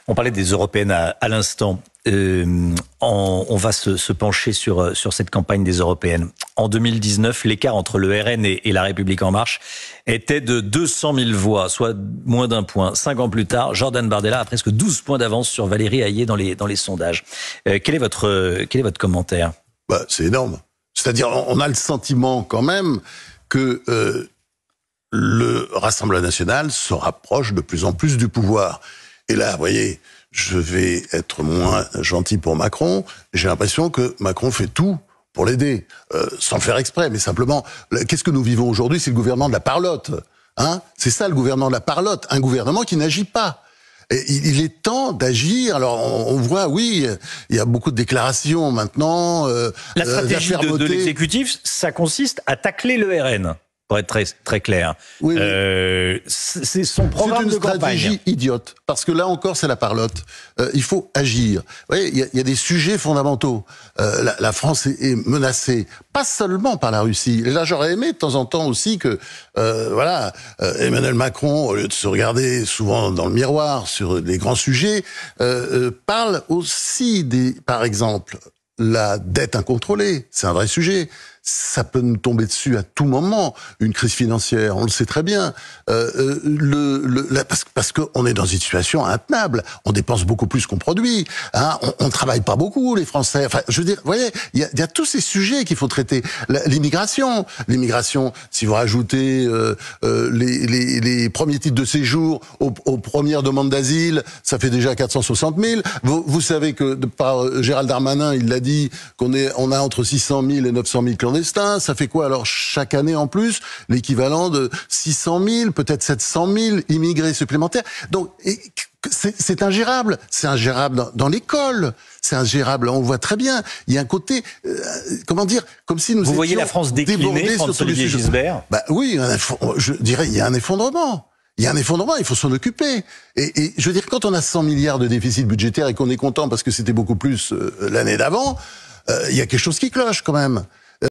On parlait des européennes à l'instant. On va se pencher sur cette campagne des européennes. En 2019, l'écart entre le RN et la République En Marche était de 200 000 voix, soit moins d'un point. 5 ans plus tard, Jordan Bardella a presque 12 points d'avance sur Valérie Hayé dans les sondages. Quel est votre commentaire ? C'est énorme. C'est-à-dire, on a le sentiment quand même que le Rassemblement national se rapproche de plus en plus du pouvoir. Et là, vous voyez, je vais être moins gentil pour Macron. J'ai l'impression que Macron fait tout pour l'aider, sans le faire exprès, mais simplement, qu'est-ce que nous vivons aujourd'hui ? C'est le gouvernement de la parlotte. Hein ? C'est ça, le gouvernement de la parlotte. Un gouvernement qui n'agit pas. Et il est temps d'agir. Alors, on voit, oui, il y a beaucoup de déclarations maintenant. La stratégie de l'exécutif, ça consiste à tacler le RN. Pour être très, très clair. Oui. C'est son programme de campagne. C'est une stratégie idiote. Parce que là encore, c'est la parlotte. Il faut agir. Vous voyez, il y a des sujets fondamentaux. La France est menacée. Pas seulement par la Russie. Et là, j'aurais aimé de temps en temps aussi que, Emmanuel Macron, au lieu de se regarder souvent dans le miroir sur les grands sujets, parle aussi par exemple, la dette incontrôlée. C'est un vrai sujet. Ça peut nous tomber dessus à tout moment, une crise financière, on le sait très bien. Parce qu'on est dans une situation intenable. On dépense beaucoup plus qu'on produit. Hein, on travaille pas beaucoup, les Français. Enfin, je veux dire, vous voyez, il y a tous ces sujets qu'il faut traiter. L'immigration, si vous rajoutez les premiers titres de séjour aux premières demandes d'asile, ça fait déjà 460 000. Vous savez que par Gérald Darmanin, il l'a dit, on a entre 600 000 et 900 000 clandestins. Ça fait quoi alors chaque année en plus? L'équivalent de 600 000, peut-être 700 000 immigrés supplémentaires. Donc c'est ingérable. C'est ingérable dans l'école. C'est ingérable. On le voit très bien. Il y a un côté, comment dire, comme si nous Vous voyez la France décliner, François-Olivier Gisbert ? Oui, je dirais, il y a un effondrement. Il y a un effondrement, il faut s'en occuper. Et je veux dire, quand on a 100 milliards de déficit budgétaire et qu'on est content parce que c'était beaucoup plus l'année d'avant, il y a quelque chose qui cloche quand même.